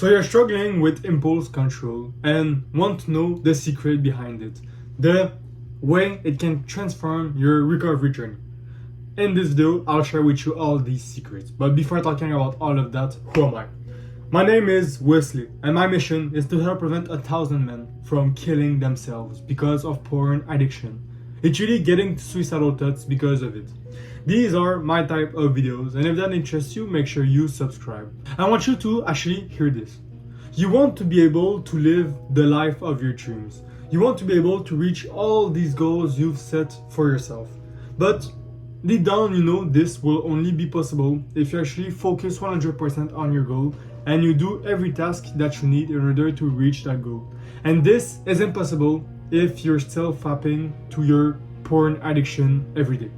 So you're struggling with impulse control and want to know the secret behind it, the way it can transform your recovery journey. In this video, I'll share with you all these secrets. But before talking about all of that, who am I? My name is Wesley, and my mission is to help prevent 1,000 men from killing themselves because of porn addiction. It's really getting suicidal thoughts because of it. These are my type of videos, and if that interests you, make sure you subscribe. I want you to actually hear this. You want to be able to live the life of your dreams. You want to be able to reach all these goals you've set for yourself. But deep down, you know this will only be possible if you actually focus 100% on your goal and you do every task that you need in order to reach that goal. And this isn't possible if you're still fapping to your porn addiction every day.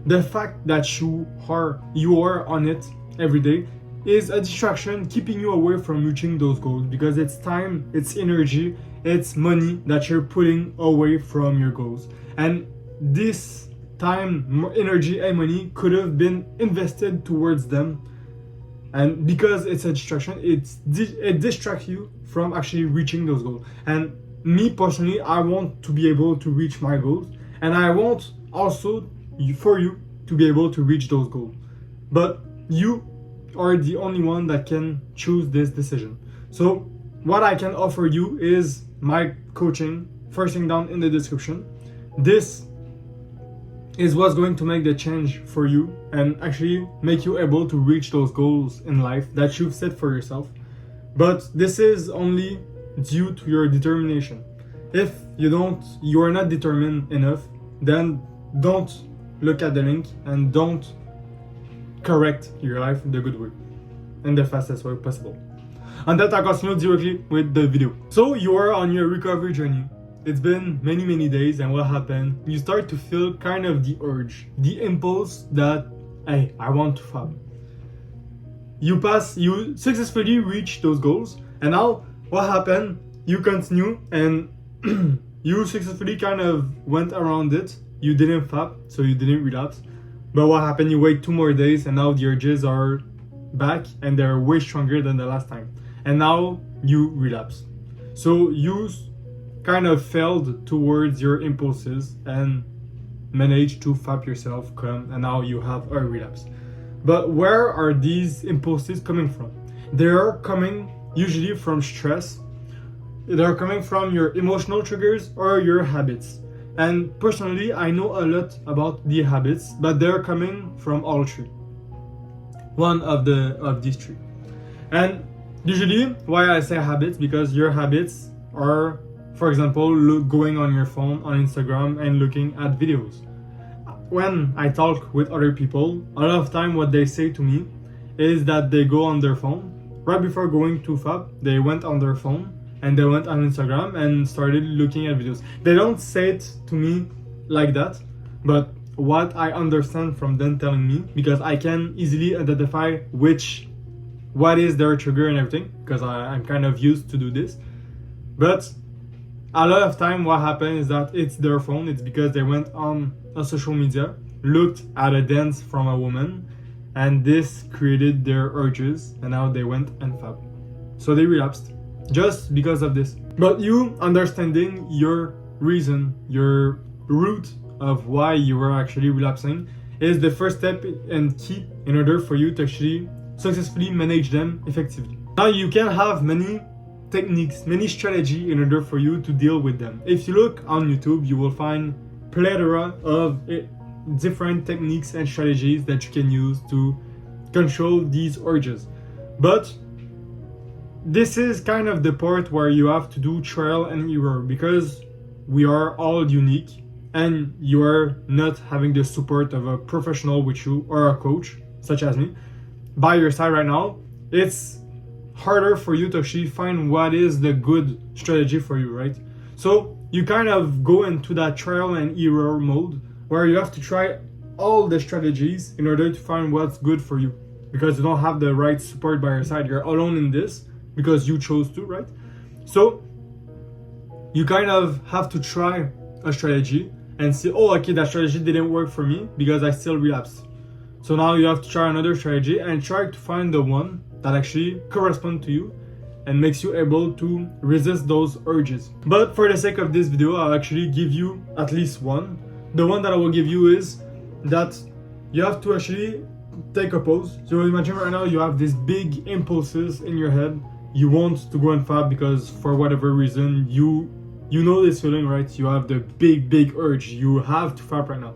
The fact that you are on it every day is a distraction keeping you away from reaching those goals, because it's time, it's energy, it's money that you're putting away from your goals. And this time, energy, and money could have been invested towards them. And because it's a distraction, it distracts you from actually reaching those goals. And me personally, I want to be able to reach my goals, and I want also for you to be able to reach those goals. But you are the only one that can choose this decision. So what I can offer you is my coaching, first thing down in the description. This is what's going to make the change for you and actually make you able to reach those goals in life that you've set for yourself. But this is only due to your determination. If you are not determined enough, then don't look at the link and don't correct your life the good way and the fastest way possible. And that I continue directly with the video. So you are on your recovery journey. It's been many days, and what happened? You start to feel kind of the urge, the impulse that, hey, I want to fab. You successfully reach those goals, and now what happened? You continue and you successfully kind of went around it. You didn't fab, so you didn't relapse. But what happened? You wait 2 more days, and now the urges are back, and they're way stronger than the last time. And now you relapse. So you kind of failed towards your impulses and managed to fap yourself, and now you have a relapse. But where are these impulses coming from? They are coming usually from stress. They're coming from your emotional triggers or your habits. And personally, I know a lot about the habits, but they're coming from all three. One of these three. And usually, why I say habits, because your habits are, for example, going on your phone on Instagram and looking at videos. When I talk with other people, a lot of time what they say to me is that they go on their phone. Right before going to fab, they went on their phone and they went on Instagram and started looking at videos. They don't say it to me like that, but what I understand from them telling me, because I can easily identify what is their trigger and everything, because I'm kind of used to do this. But a lot of time what happens is that it's their phone. It's because they went on a social media, looked at a dance from a woman, and this created their urges, and now they went and fab. So they relapsed just because of this. But you understanding your reason, your root of why you were actually relapsing is the first step and key in order for you to actually successfully manage them effectively. Now you can have many techniques, many strategies in order for you to deal with them. If you look on YouTube, you will find plethora of different techniques and strategies that you can use to control these urges. But this is kind of the part where you have to do trial and error, because we are all unique and you are not having the support of a professional with you or a coach such as me by your side right now. It's harder for you to actually find what is the good strategy for you, right? So you kind of go into that trial and error mode where you have to try all the strategies in order to find what's good for you, because you don't have the right support by your side. You're alone in this because you chose to, right? So you kind of have to try a strategy and say, oh, okay, that strategy didn't work for me because I still relapsed. So now you have to try another strategy and try to find the one that actually corresponds to you and makes you able to resist those urges. But for the sake of this video, I'll actually give you at least one. The one that I will give you is that you have to actually take a pause. So imagine right now you have these big impulses in your head. You want to go and fap because for whatever reason you know this feeling, right? You have the big urge. You have to fap right now.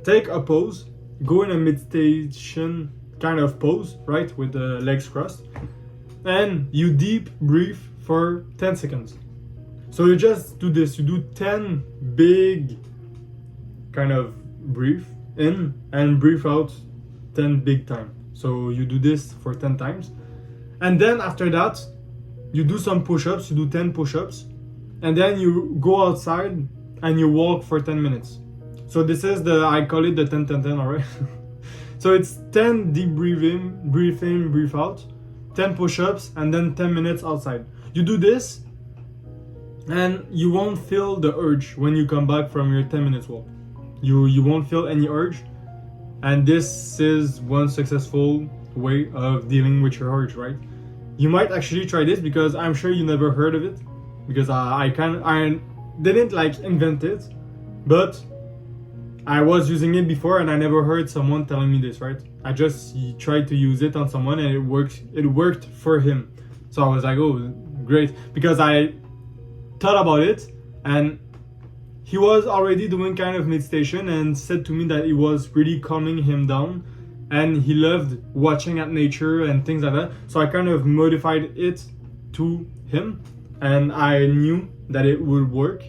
Take a pause. Go in a meditation kind of pose, right? With the legs crossed. And you deep breathe for 10 seconds. So you just do this. You do 10 big kind of breathe in and breathe out 10 big time. So you do this for 10 times. And then after that, you do some push-ups. You do 10 push-ups. And then you go outside and you walk for 10 minutes. So this is I call it the 10-10-10, alright? So it's 10 deep breathe in, breathe out, 10 push-ups, and then 10 minutes outside. You do this, and you won't feel the urge when you come back from your 10 minutes walk. You won't feel any urge, and this is one successful way of dealing with your urge, right? You might actually try this because I'm sure you never heard of it, because I didn't like invent it, but I was using it before and I never heard someone telling me this, right? I just tried to use it on someone and it worked for him. So I was like, oh, great. Because I thought about it and he was already doing kind of meditation and said to me that it was really calming him down and he loved watching at nature and things like that. So I kind of modified it to him and I knew that it would work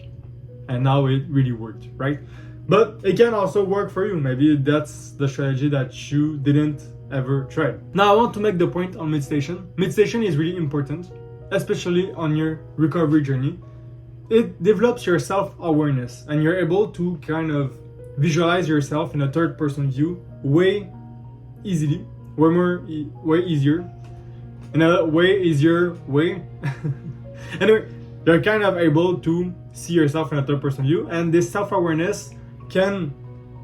and now it really worked, right? But it can also work for you. Maybe that's the strategy that you didn't ever try. Now I want to make the point on meditation. Meditation is really important, especially on your recovery journey. It develops your self-awareness and you're able to kind of visualize yourself in a third-person view way easily, way easier, in a way easier way. Anyway, you're kind of able to see yourself in a third-person view, and this self-awareness can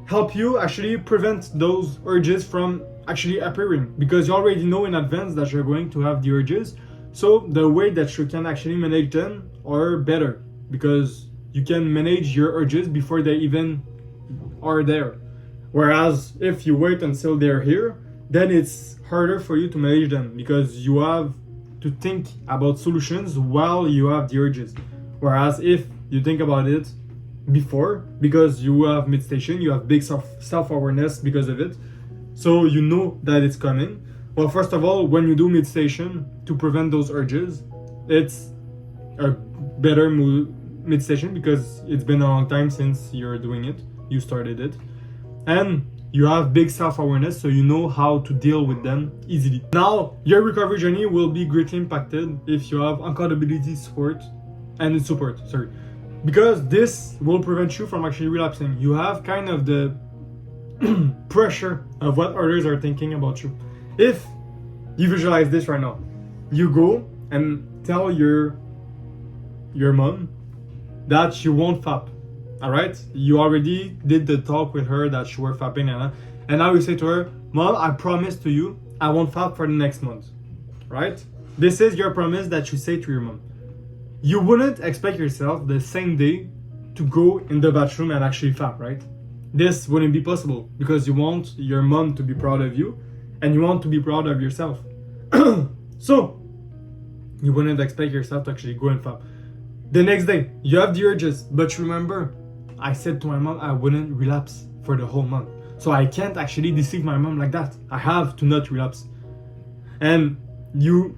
help you actually prevent those urges from actually appearing, because you already know in advance that you're going to have the urges. So the way that you can actually manage them are better, because you can manage your urges before they even are there. Whereas if you wait until they're here, then it's harder for you to manage them because you have to think about solutions while you have the urges. Whereas if you think about it before, because you have meditation, you have big self-awareness because of it, so you know that it's coming. Well, first of all, when you do meditation to prevent those urges, it's a better meditation because it's been a long time since you're doing it, you started it, and you have big self-awareness, so you know how to deal with them easily. Now, your recovery journey will be greatly impacted if you have accountability support, because this will prevent you from actually relapsing. You have kind of the pressure of what others are thinking about you. If you visualize this right now, you go and tell your mom that you won't fap. Alright? You already did the talk with her that you were fapping, and now you say to her, Mom, I promise to you I won't fap for the next month. Right? This is your promise that you say to your mom. You wouldn't expect yourself the same day to go in the bathroom and actually fap, right? This wouldn't be possible because you want your mom to be proud of you and you want to be proud of yourself. So, you wouldn't expect yourself to actually go and fap. The next day, you have the urges, but remember, I said to my mom I wouldn't relapse for the whole month. So I can't actually deceive my mom like that. I have to not relapse. And you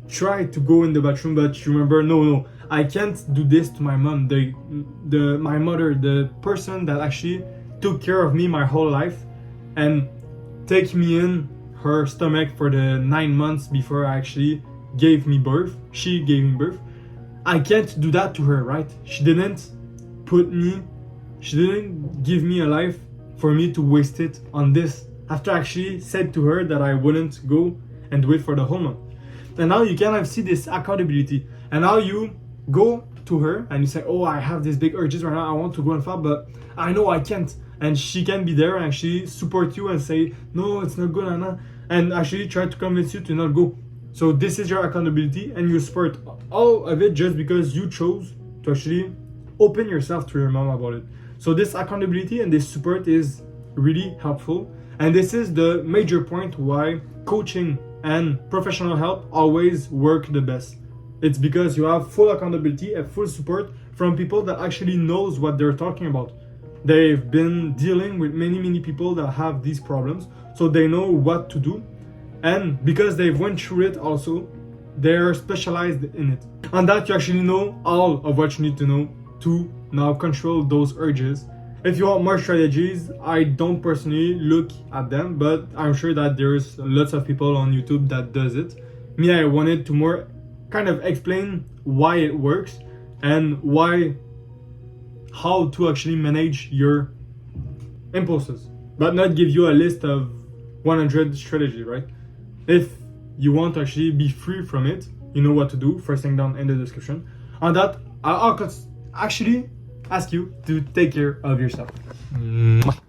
try to go in the bathroom, but you remember, no, I can't do this to my mom, my mother, the person that actually took care of me my whole life and take me in her stomach for the 9 months before I actually gave me birth. She gave me birth. I can't do that to her, right? She didn't give me a life for me to waste it on this, after I actually said to her that I wouldn't go and do it for the whole month. And now you kind of see this accountability. And now you go to her and you say, oh, I have these big urges right now, I want to go and fap, but I know I can't. And she can be there and actually support you and say, no, it's not good, Anna. And actually try to convince you to not go. So this is your accountability, and you support all of it just because you chose to actually open yourself to your mom about it. So this accountability and this support is really helpful, and this is the major point why coaching and professional help always work the best. It's because you have full accountability and full support from people that actually knows what they're talking about. They've been dealing with many people that have these problems, so they know what to do, and because they've went through it also, they're specialized in it. On that, you actually know all of what you need to know to now control those urges. If you want more strategies, I don't personally look at them, but I'm sure that there's lots of people on YouTube that does it. Me, I wanted to more kind of explain why it works and how to actually manage your impulses, but not give you a list of 100 strategies, right? If you want to actually be free from it, you know what to do, first thing down in the description. On that, I'll actually ask you to take care of yourself. Mwah.